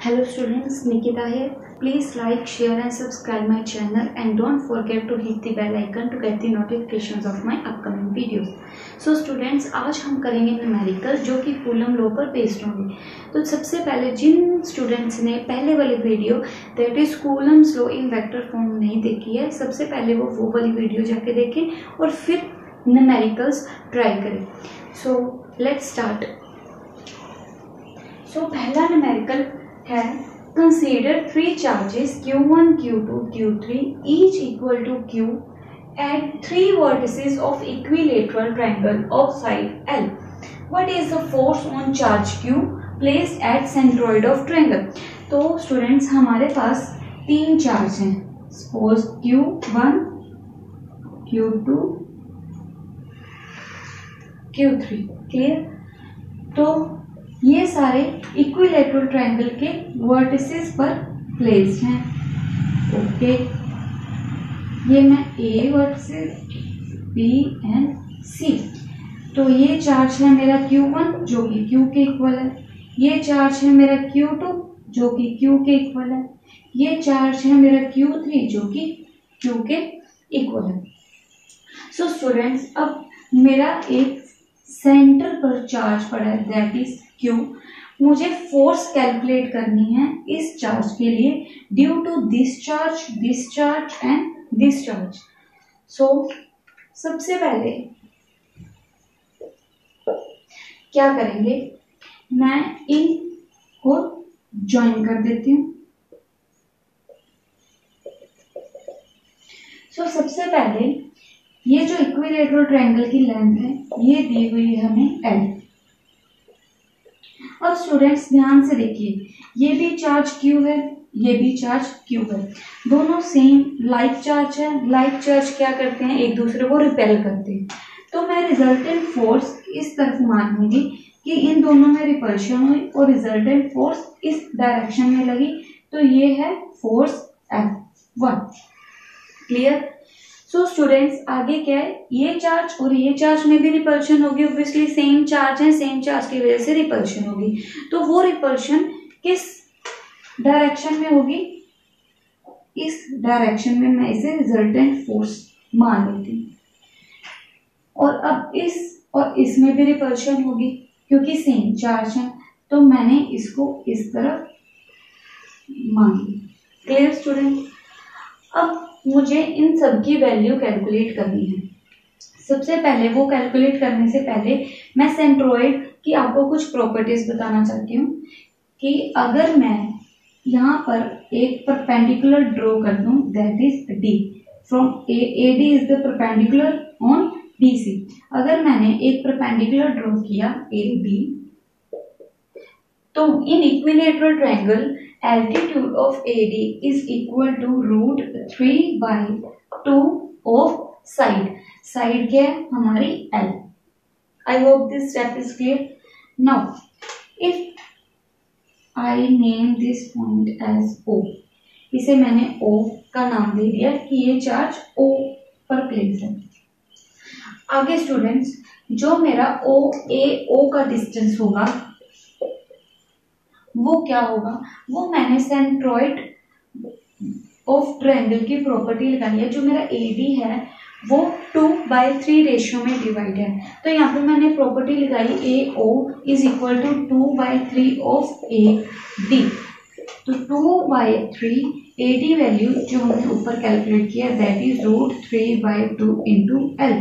Hello students, Nikita here. Please like, share and subscribe my channel and don't forget to hit the bell icon to get the notifications of my upcoming videos. So students, आज हम करेंगे numerical जो कि coulomb law पर based होंगे। तो सबसे पहले जिन स्टूडेंट्स ने पहले वाली video that is Coulomb's law in vector form नहीं देखी है, सबसे पहले वो वाली वीडियो जाके देखें और फिर न्यूमेरिकल्स ट्राई करें। So let's start. सो पहला न्यूमेरिकल है consider three charges q1, q2, q3 each equal to q at three vertices of equilateral triangle of side L. What is the force on charge q placed at centroid of triangle? तो students हमारे पास तीन charge हैं, suppose q1, q2, q3। Clear? तो ये सारे equilateral triangle के vertices पर placed हैं। ओके, ये मैं ए वर्टिसेस बी एंड सी। तो ये चार्ज है मेरा Q1 जो कि Q के इक्वल है, ये चार्ज है मेरा Q2 जो कि Q के इक्वल है, ये चार्ज है मेरा Q3 जो कि Q के इक्वल है। सो स्टूडेंट्स, अब मेरा एक सेंटर पर चार्ज पड़ा है दैट इज Q। मुझे फोर्स कैलकुलेट करनी है इस चार्ज के लिए due to this charge and this charge. So सबसे पहले क्या करेंगे, मैं इनको ज्वाइन कर देती हूँ। सो सबसे पहले ये जो इक्विलेटरल ट्रायंगल की लेंथ है ये दी हुई है हमें L। अब स्टूडेंट्स ध्यान से देखिए, ये भी चार्ज Q है, ये भी चार्ज Q है, दोनों सेम लाइक चार्ज है। लाइक चार्ज क्या करते हैं, एक दूसरे को रिपेल करते हैं। तो मैं रिजल्टेंट फोर्स इस तरफ मानूंगी कि इन दोनों में रिपल्शन हुई और रिजल्टेंट फोर्स इस डायरेक्शन में लगी, तो ये है force F1। Clear? So students, आगे क्या है, ये चार्ज और ये चार्ज में भी रिपल्शन होगी। ऑब्वियसली सेम चार्ज है, सेम चार्ज की वजह से रिपल्शन होगी। तो वो रिपल्शन किस डायरेक्शन में होगी, इस डायरेक्शन में मैं इसे रिजल्टेंट फोर्स मान लेती हूँ। और अब इस और इसमें भी रिपल्शन होगी क्योंकि सेम चार्ज है, तो मैंने इसको इस तरफ मान ली। Clear student? अब मुझे इन सब की वैल्यू कैलकुलेट करनी है। सबसे पहले वो कैलकुलेट करने से पहले मैं सेंट्रोइड की आपको कुछ प्रॉपर्टीज बताना चाहती हूँ कि अगर मैं यहाँ पर एक परपेंडिकुलर ड्रॉ कर दूं that is D from AD is the perpendicular on BC। अगर मैंने एक परपेंडिकुलर ड्रॉ किया AB, तो इन equilateral triangle altitude of AD is equal to √3/2 of side। Side क्या है हमारी L। I hope this step is clear. Now if I name this point as O, इसे मैंने O का नाम दे दिया कि ये चार्ज O पर प्लेस है। आगे स्टूडेंट्स, जो मेरा OAO का डिस्टेंस होगा वो क्या होगा, वो मैंने सेंट्रोइड ऑफ ट्रायंगल की प्रॉपर्टी लगाई है। जो मेरा AD है वो 2/3 रेशियो में डिवाइड है, तो यहाँ पे मैंने प्रॉपर्टी लगाई AO is equal to 2/3 of AD। तो 2/3 AD वैल्यू जो हमने ऊपर कैलकुलेट किया दैट इज √3/2 इंटू L।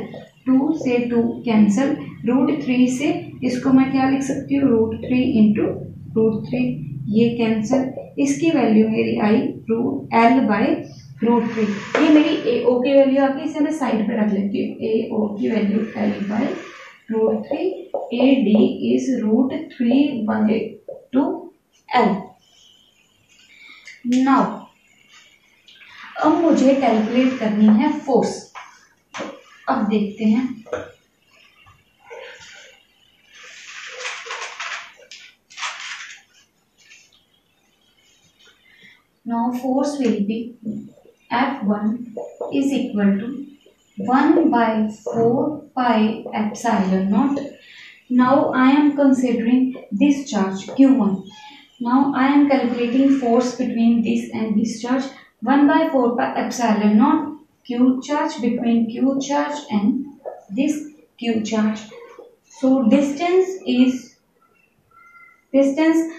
2 से 2 कैंसल, √3 से इसको मैं क्या लिख सकती हूँ, √3 इंटू √3, ये कैंसल, इसकी वैल्यू मेरी आई L/√3। ये मेरी AO की वैल्यू आ गई, इसे मैं साइड पे रख लेती हूँ। AO की value L/√3, AD is √3/2 L। Now अब मुझे कैलकुलेट करनी है फोर्स। अब देखते हैं। Now force will be F1 is equal to 1/4 pi epsilon naught Now I am considering this charge Q1. Now I am calculating force between this and this charge. 1 by 4 pi epsilon naught Q charge between Q charge and this Q charge. So distance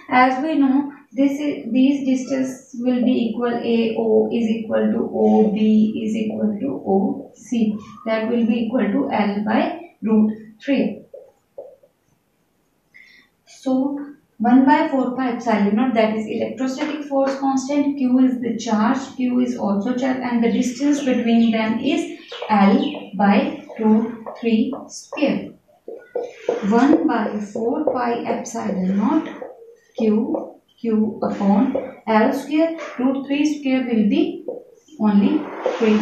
as we know, these distance will be equal. AO is equal to OB is equal to OC. That will be equal to L by root 3. So 1 by 4 pi epsilon naught, that is electrostatic force constant. Q is the charge. Q is also charge, and the distance between them is L by root 3 square. 1 by 4 pi epsilon naught Q upon L square. Root 3 square will be only 3.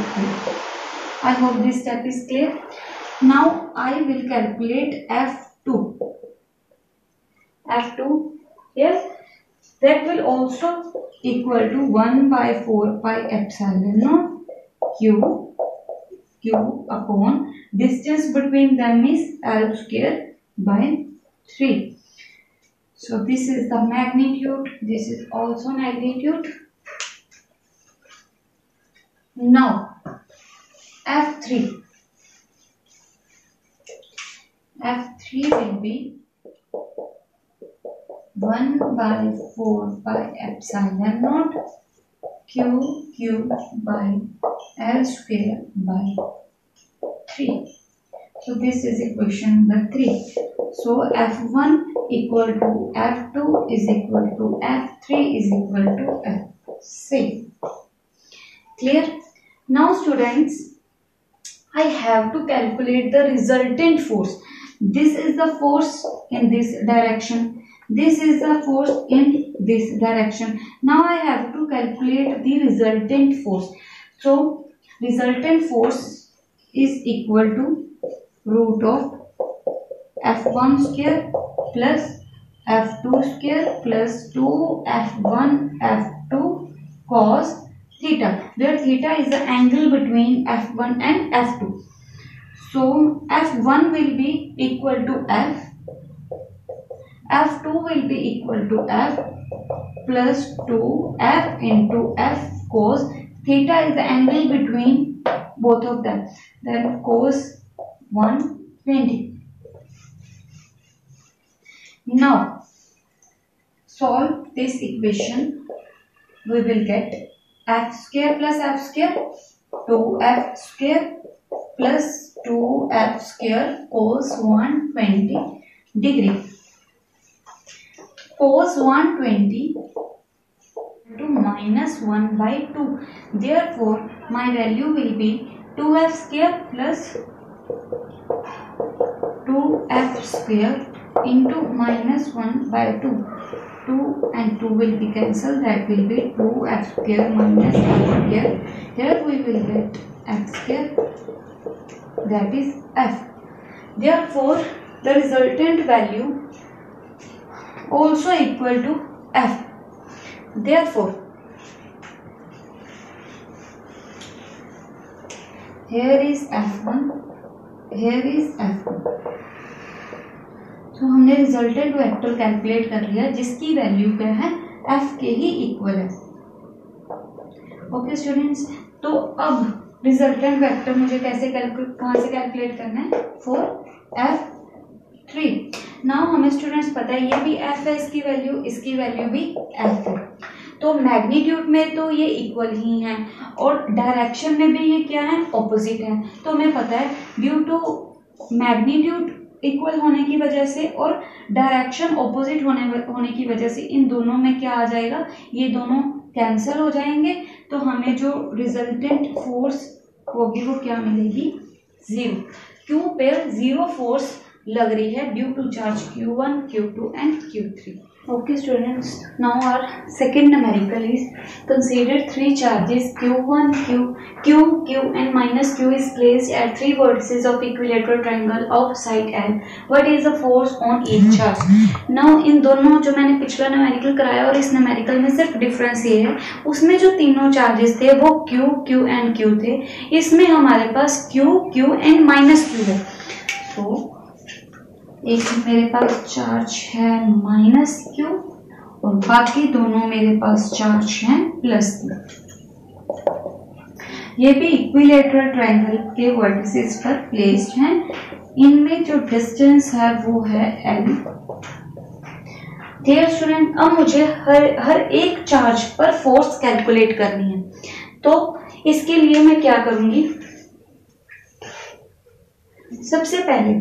I hope this step is clear. Now I will calculate F2. Yes, that will also equal to 1 by 4 pi epsilon naught Q upon distance between them is L square by 3. So this is the magnitude, this is also magnitude. Now F3 will be 1 by 4 pi epsilon naught Q by L square by 3. So this is equation number 3. So F1 equal to F2 is equal to F3 is equal to F6. Clear? Now students, I have to calculate the resultant force. This is the force in this direction. This is the force in this direction. Now I have to calculate the resultant force. So resultant force is equal to root of F1 square plus F2 square plus 2 F1 F2 cos theta, where theta is the angle between F1 and F2. So F1 will be equal to F, F2 will be equal to F plus 2F into F cos theta is the angle between both of them, then cos 120. Now solve this equation. We will get F square plus F square 2F square plus 2F square cos 120 degree. Cos 120 to minus 1 by 2. Therefore, my value will be 2F square plus 2F square into minus 1 by 2. 2 and 2 will be cancelled. That will be 2F square minus F square. Here we will get F square. That is F. Therefore, the resultant value also equal to F. Therefore, here is F1, here is F2. तो हमने resultant vector calculate कर लिया जिसकी value क्या है F के ही equal है. Okay students, तो अब रिजल्टेंट वेक्टर मुझे कैसे कहाँ से कैलकुलेट करना है फॉर F3. नाउ हमें स्टूडेंट्स पता है ये भी F है, इसकी वैल्यू भी F है. तो मैग्नीट्यूड में तो ये इक्वल ही हैं और डायरेक्शन में भी ये क्या है, ऑपोजिट है. तो हमें पता है ड्यू टू मैग्नीट्यूड इक्वल होने की वजह से और डायरेक्शन ऑपोजिट होने की वजह से इन दोनों में क्या आ जाएगा, ये दोनों कैंसिल हो जाएंगे. तो हमें जो रिजल्टेंट फोर्स होगी वो क्या मिलेगी, 0. क्यू पे 0 फोर्स लग रही है due to charge Q1, Q2 and Q3. Okay students, now our second numerical is consider 3 charges Q1, Q and minus Q is placed at 3 vertices of equilateral triangle of side L. What is the force on each charge? Now इन दोनों जो मैंने पिछला numerical कराया और इस numerical में सिर्फ difference ये है, उसमें जो तीनों charges थे वो Q and Q थे. इसमें हमारे पास Q and minus Q है. तो एक मेरे पास चार्ज है माइनस Q और बाकी दोनों मेरे पास चार्ज हैं +3। ये भी इक्विलेटरल ट्रायंगल के वर्टिसेस पर प्लेस्ड हैं। इनमें जो डिस्टेंस है वो है L। डियर स्टूडेंट, अब मुझे हर एक चार्ज पर फोर्स कैलकुलेट करनी है। तो इसके लिए मैं क्या करूंगी, सबसे पहले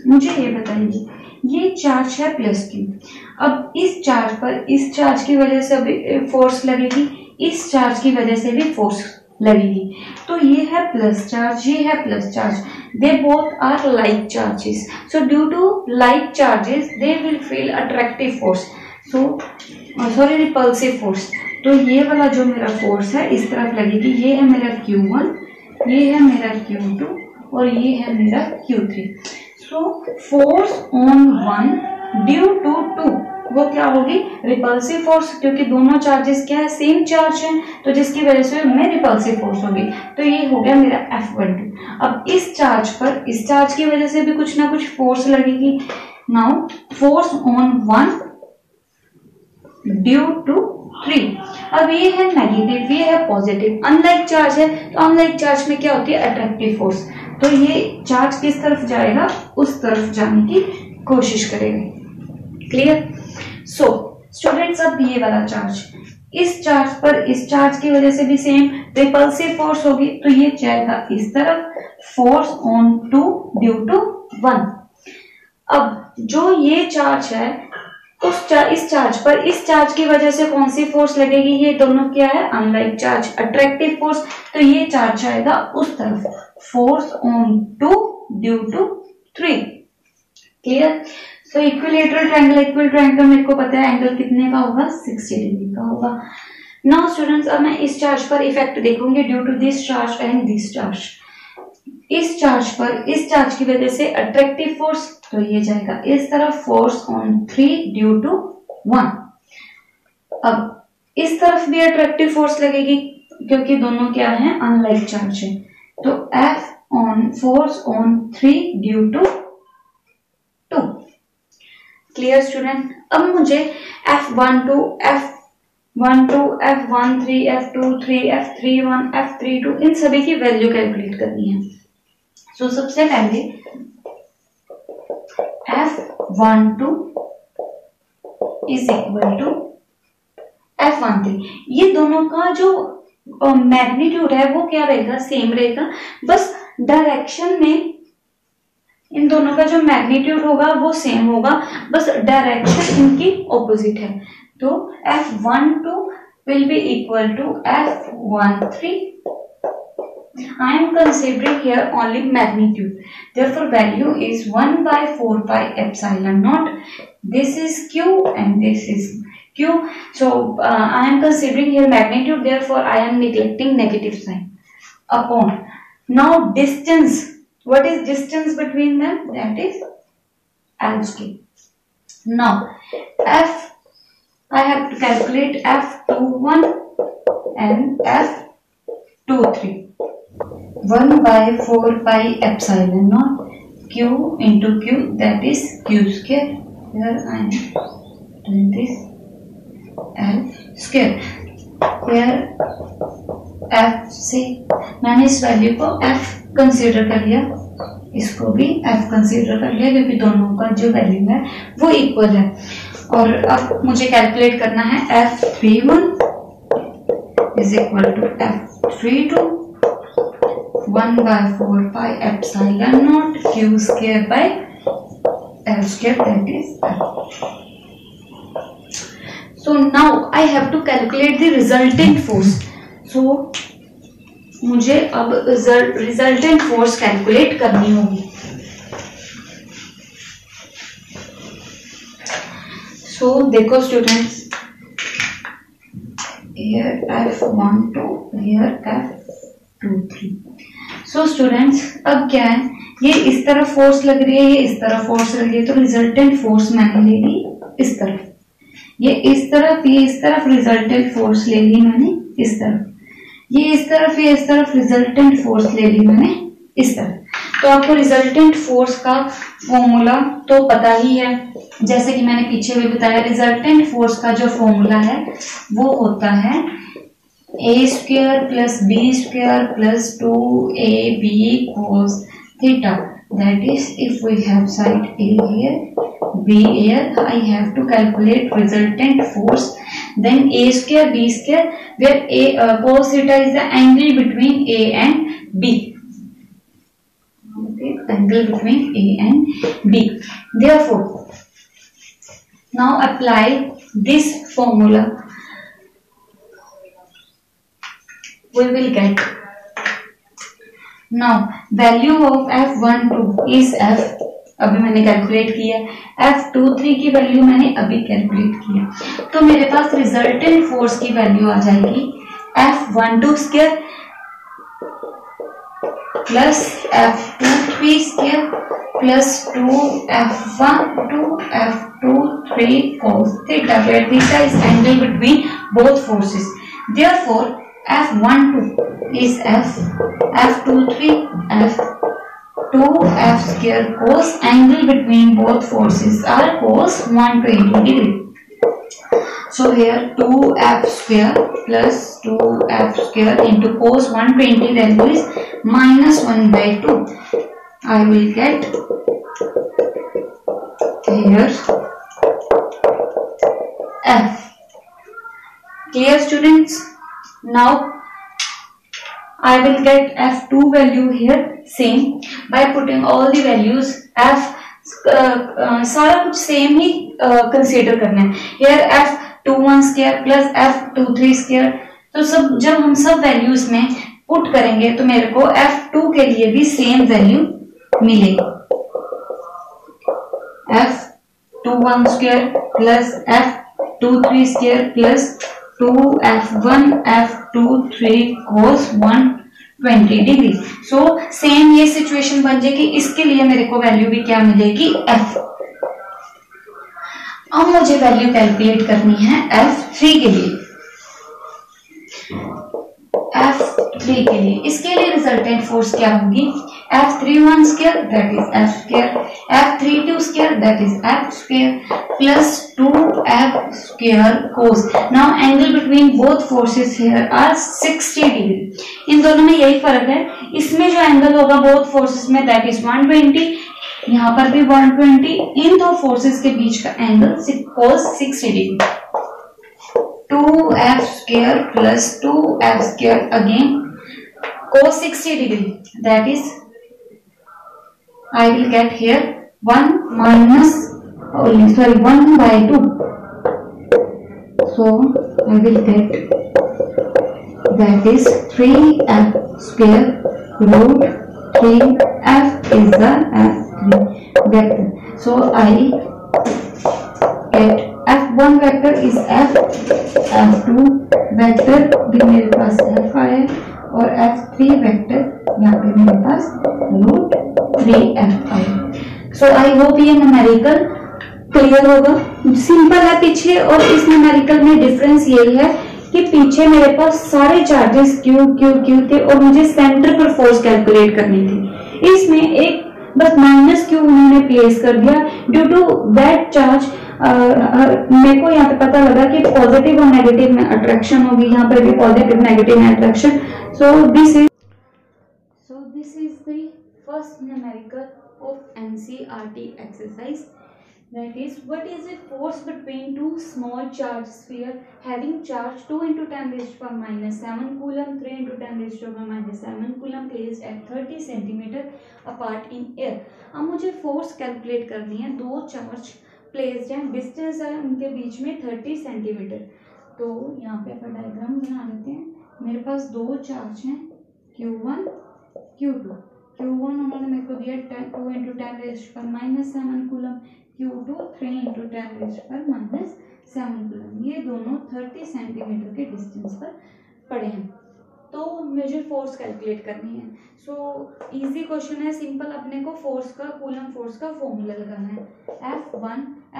मुझे ये बताइए, ये चार्ज है +Q। अब इस चार्ज पर इस चार्ज की वजह से भी फोर्स लगेगी, इस चार्ज की वजह से भी फोर्स लगेगी। तो ये है प्लस चार्ज, ये है plus charge. They both are like charges, so due to like charges they will feel attractive force, sorry repulsive force. तो ये वाला जो मेरा फोर्स है इस तरफ लगेगी, ये है मेरा Q1, ये है मेरा Q2 और ये है मेरा Q3। So force on one due to two वो क्या होगी, रिपल्सिव फोर्स, क्योंकि दोनों चार्जेस क्या है, सेम चार्ज है, तो जिसकी वजह से उनमें रिपल्सिव फोर्स होगी। तो ये हो गया मेरा F12। अब इस चार्ज पर इस चार्ज की वजह से भी कुछ ना कुछ फोर्स लगेगी। Now force on one due to 3। अब ये है नेगेटिव, ये है पॉजिटिव, अनलाइक चार्ज है। तो अनलाइक चार्ज में क्या होती है, अट्रैक्टिव फोर्स। तो ये चार्ज किस तरफ जाएगा, उस तरफ जाने की कोशिश करेगा। क्लियर? सो स्टूडेंट्स, अब ये वाला चार्ज, इस चार्ज पर इस चार्ज की वजह से भी सेम रिपल्सिव फोर्स होगी, तो ये जाएगा इस तरफ, फोर्स ऑन 2 ड्यू टू 1। अब जो ये चार्ज है इस चार्ज पर इस चार्ज की वजह से कौन सी फोर्स लगेगी, ये दोनों क्या है, अनलाइक चार्ज, अट्रैक्टिव फोर्स। तो ये चार्ज आएगा उस तरफ, force on 2 due to 3। Clear? So equilateral triangle मेरे को पता है एंगल कितने का होगा, 60 डिग्री का होगा। नाउ स्टूडेंट्स, अब मैं इस चार्ज पर इफेक्ट देखूंगी due to this charge and this charge. इस चार्ज पर इस चार्ज की वजह से अट्रैक्टिव फोर्स, तो ये जाएगा इस तरफ, फोर्स ऑन 3 ड्यू टू 1। अब इस तरफ भी अट्रैक्टिव फोर्स लगेगी क्योंकि दोनों क्या है, अनलाइक चार्ज है। तो F on force on 3 due to 2। Clear student? अब मुझे F12, F13, F23, F31, F32 इन सभी की वैल्यू कैलकुलेट करनी है। सो सबसे पहले F12 is equal to F13। ये दोनों का जो मैग्नीट्यूड है वो क्या रहेगा, सेम रहेगा, बस डायरेक्शन में इन दोनों का जो मैग्नीट्यूड होगा वो सेम होगा, बस डायरेक्शन इनकी ऑपोजिट है। तो F12 will be equal to F13. I am considering here only magnitude. Therefore, value is 1 by 4 pi epsilon naught. This is Q and this is Q. So, I am considering here magnitude. Therefore, I am neglecting negative sign. Upon. Now, distance. What is distance between them? That is L square. Now, I have to calculate F21 and F23. 1 by 4 pi epsilon naught Q into Q, that is Q square. Here I am doing this L square. Here F से मैंने इस value को F consider कर लिया, इसको भी F consider कर लिया क्योंकि दोनों का जो वैल्यू है वो इक्वल है। और अब मुझे कैलकुलेट करना है F31 is equal to F32 1 by 4 pi epsilon naught Q square by L square, that is F. So now I have to calculate the resultant force. So मुझे अब रिजल्टेंट फोर्स कैलकुलेट करनी होगी। सो देखो students, here F12, here F23। So students, अब क्या है, ये इस तरफ फोर्स लग रही है, ये इस तरफ फोर्स लग रही है, तो रिजल्टेंट फोर्स मैंने ले ली इस तरफ, ये इस तरफ रिजल्टेंट फोर्स ले ली मैंने इस तरफ, ये इस तरफ रिजल्टेंट फोर्स ले ली मैंने इस तरफ। तो आपको रिजल्टेंट फोर्स का फॉर्मूला तो पता ही है, जैसे कि मैंने पीछे भी बताया, रिजल्टेंट फोर्स का जो फॉर्मूला है वो होता है a square plus B square plus 2ab cos theta. That is, if we have side A here, B here, I have to calculate resultant force. Then a square b square, where a cos theta is the angle between A and B. Okay, angle between A and B. Therefore, now apply this formula. We will get now value of F12 is F, अभी मैंने calculate किया, F23 की value मैंने अभी calculate किया, तो मेरे पास resultant force की वैल्यू आ जाएगी F12 square plus F23 square plus 2F12 F23 cos theta, where theta is angle between both forces. Therefore, F12 is F, F23 F2 F square cos, angle between both forces are cos 120 degree. So here 2F square plus 2F square into cos 120 value is minus 1 by 2. I will get here F. Clear students? Now I will get F2 value here same by putting all the values. F सारा कुछ same ही consider करना है. Here F21 square plus F23 square, तो सब जब हम सब values में पुट करेंगे तो मेरे को F2 के लिए भी सेम वैल्यू मिलेगी. F21 square plus F23 square plus 2F1 F23 cos 120 degree. So same ये सिचुएशन बन जाएगी. इसके लिए मेरे को वैल्यू भी क्या मिलेगी, F. अब मुझे वैल्यू कैलकुलेट करनी है F3 के लिए. F3 के लिए, इसके लिए रिजल्टेंट फोर्स क्या होगी, F31 square that is F square, F32 square that is F square plus 2F square cos. Now angle between both forces here are 60 degree. इन दोनों में यही फर्क है, इसमें जो एंगल होगा बोथ फोर्सेस में दैट इज 120, यहाँ पर भी 120. इन दो फोर्सेस के बीच का angle cos 60 degree. 2F square plus 2F square again cos 60 degree, that is I will get here 1 by 2. So I will get that is 3F square root 3F is the F3 vector. So I get F1 vector is F, F2 vector भी मेरे पास F आया और F3 vector यहाँ पे मेरे पास root 3F आया. सो I hope ये numerical clear होगा. सिंपल है पीछे, और इस न्यूमेरिकल में डिफरेंस यही है कि पीछे मेरे पास सारे चार्जेस क्यू क्यू क्यू थे और मुझे सेंटर पर फोर्स कैलकुलेट करनी थी. इसमें एक बस माइनस क्यू उन्होंने प्लेस कर दिया. ड्यू टू दैट चार्ज मेरे को यहाँ पे पता लगा कि पॉजिटिव और नेगेटिव में अट्रैक्शन होगी. यहाँ पर भी पॉजिटिव नेगेटिव में attraction. So this is the first numerical of NCERT exercise. That is, what is the force between two small charged sphere having charge 2 into 10 raised to power -7 coulomb, 3 into 10 raised to power -7 coulomb placed at 30 centimeter apart in air. अब मुझे force calculate करनी है. दो charge placed हैं, distance है उनके बीच में 30 centimetre. तो यहाँ पे अपन डायग्राम बना लेते हैं. मेरे पास दो चार्ज हैं Q1 Q2. Q1 उन्होंने मेरे को दिया 2 into 10 raised to power -7 coulomb, Q2 3 into 10 raised to power -7 coulomb. ये दोनों 30 सेंटीमीटर के डिस्टेंस पर पड़े हैं. तो मुझे फोर्स कैलकुलेट करनी है. सो इजी क्वेश्चन है, सिंपल. अपने को फोर्स का, कूलम फोर्स का फॉर्मूला लगाना है.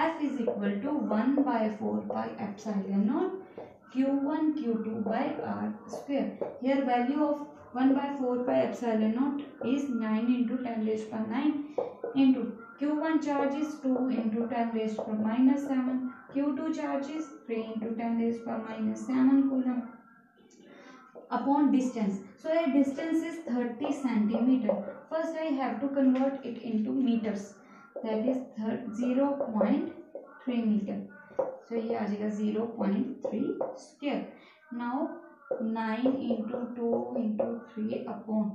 F is equal to 1 by 4 pi epsilon naught Q1 Q2 by R square. Here value of 1/4 is 9 into 10 raised to 9 into Q1 charge is 2 into 10 raised to -7. Q2 charge is 3 into 10 raised to -7 coulomb upon distance. So the distance is 30 centimeter. First I have to convert it into meters. That is 0.3 meter. So ये आ जाएगा 0.3 square. Now 9 into 2 into 3 upon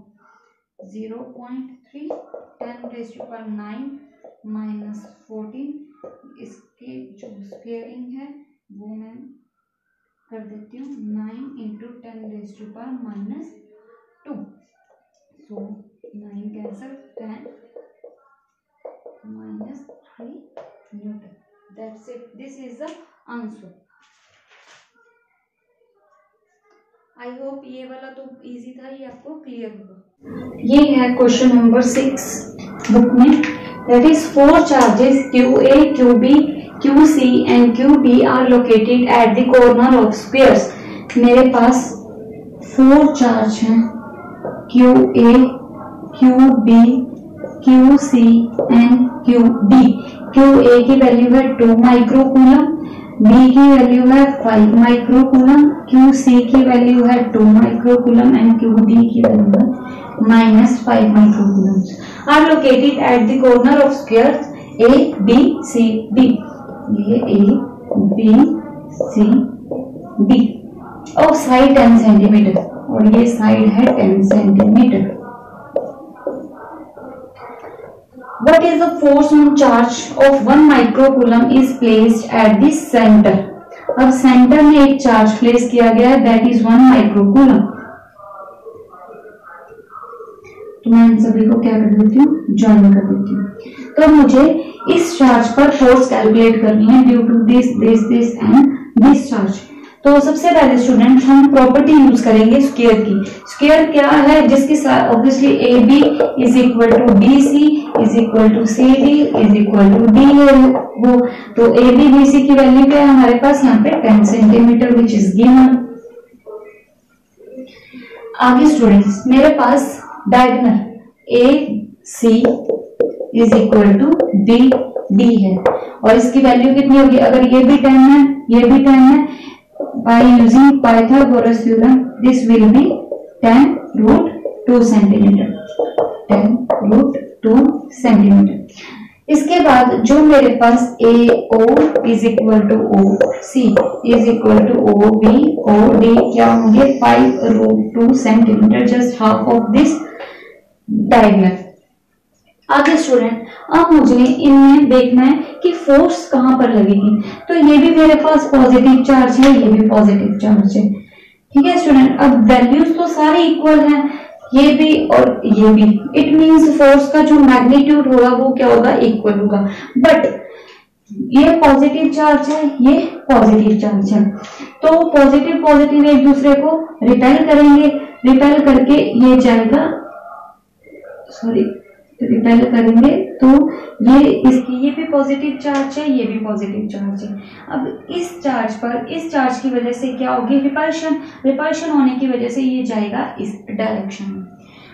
0.3 10 raised to 9 minus 14. इसके जो squaring है वो मैं कर देती हूँ 9 into 10 raised to -2. So 9 cancel 10 minus 3 Newton. That's it. This is the answer. I hope ये वाला तो इजी था, ये आपको क्लियर होगा। ये है क्वेश्चन नंबर 6 बुक में। That is 4 charges QA, QB, QC and QD are located at the corner of squares. मेरे पास 4 चार्ज हैं QA, QB, QC and QD। QA की वैल्यू है 2 माइक्रोकूलम, B की वैल्यू है 5 माइक्रोकूलम, QC की value है 2 माइक्रोकूलम एंड QD की वैल्यू है -5 microcoulomb. Are located at the corner of squares A, B, C, D। ये A, B, C, D और साइड 10 सेंटीमीटर और ये साइड है 10 centimetre. What is the force on charge of 1 microcoulomb is placed at the center? अब centre में एक charge place किया गया है, that is 1 microcoulomb। तो मैं इन सभी को क्या कर देती हूँ, ज्वाइन कर देती हूँ। तो मुझे इस चार्ज पर फोर्स कैलकुलेट करनी है due to this this this and this charge. तो सबसे पहले स्टूडेंट हम प्रॉपर्टी यूज करेंगे स्क्वायर की। स्क्वायर क्या है, जिसकी obviously AB is equal to BC is equal to CD is equal to D है वो। तो AB BC की वैल्यू क्या है हमारे पास यहाँ पे 10 सेंटीमीटर विच इज गिवन। आगे स्टूडेंट्स मेरे पास diagonal AC is equal to BD है और इसकी वैल्यू कितनी होगी, अगर ये भी 10 है ये भी 10 है, by using Pythagoras theorem this will be 10√2 centimeter, 10√2 centimeter। इसके बाद जो मेरे पास AO is equal to OC is equal to OB OD क्या होंगे 5√2 centimeter, just half of this diagonal। आगे स्टूडेंट अब मुझे इनमें देखना है कि फोर्स कहां पर लगेगी। तो ये भी मेरे पास पॉजिटिव चार्ज है, ये भी पॉजिटिव चार्ज है, ठीक है स्टूडेंट। अब वैल्यूज तो सारे इक्वल हैं, ये भी और ये भी। इट मींस फोर्स का जो मैग्नीट्यूड होगा वो क्या होगा, इक्वल होगा। बट ये पॉजिटिव चार्ज है, ये पॉजिटिव चार्ज है, तो पॉजिटिव पॉजिटिव एक दूसरे को रिपेल करेंगे। रिपेल करके ये जाएगा, सॉरी रिपेल करेंगे तो ये इसकी ये भी पॉजिटिव चार्ज है, ये भी पॉजिटिव चार्ज है। अब इस चार्ज पर इस चार्ज की वजह से क्या होगी, रिपल्शन। रिपल्शन होने की वजह से ये जाएगा इस डायरेक्शन में।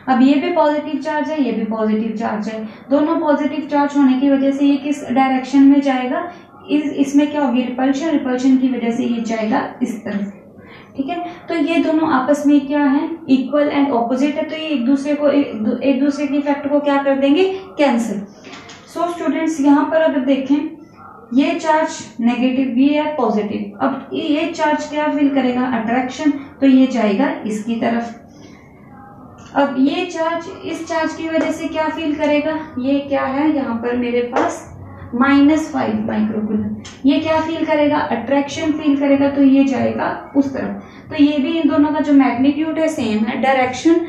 अब ये भी पॉजिटिव चार्ज है, ये भी पॉजिटिव चार्ज है, दोनों पॉजिटिव चार्ज होने की वजह से ये किस डायरेक्शन में जाएगा, इसमें क्या होगी रिपल्शन। रिपल्शन की वजह से ये जाएगा इस तरफ, ठीक है। तो ये दोनों आपस में क्या है, इक्वल एंड ऑपोजिट है, तो ये एक दूसरे के इफेक्ट को क्या कर देंगे, कैंसिल। सो स्टूडेंट्स यहाँ पर अगर देखें ये चार्ज नेगेटिव, ये है पॉजिटिव। अब ये चार्ज क्या फील करेगा, अट्रैक्शन, तो ये जाएगा इसकी तरफ। अब ये चार्ज इस चार्ज की वजह से क्या फील करेगा, ये क्या है यहाँ पर मेरे पास -5 माइक्रोकूलम, ये क्या फील करेगा, अट्रैक्शन फील करेगा, तो ये जाएगा उस तरफ। तो ये भी इन दोनों का जो मैग्नीट्यूड है सेम है, डायरेक्शन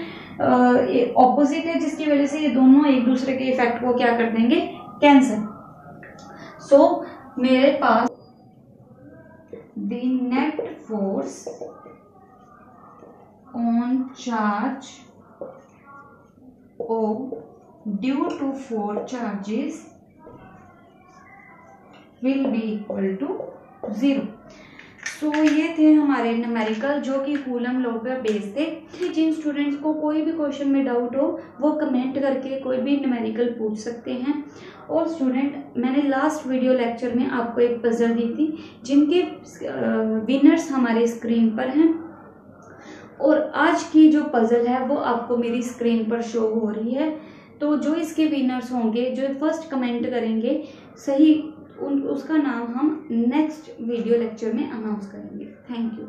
ऑपोजिट है, जिसकी वजह से ये दोनों एक दूसरे के इफेक्ट को क्या कर देंगे, कैंसिल। सो मेरे पास the net force on charge O due to 4 charges will be equal to 0. सो ये थे हमारे न्यूमेरिकल जो कि कूलम लॉ पर बेस थे। कि जिन स्टूडेंट्स को कोई भी क्वेश्चन में डाउट हो वो कमेंट करके कोई भी न्यूमेरिकल पूछ सकते हैं। और स्टूडेंट, मैंने लास्ट वीडियो लेक्चर में आपको एक पजल दी थी जिनके विनर्स हमारे स्क्रीन पर हैं, और आज की जो पजल है वो आपको मेरी स्क्रीन पर शो हो रही है। तो जो इसके विनर्स होंगे, जो फर्स्ट कमेंट करेंगे सही, उसका नाम हम नेक्स्ट वीडियो लेक्चर में अनाउंस करेंगे। Thank you.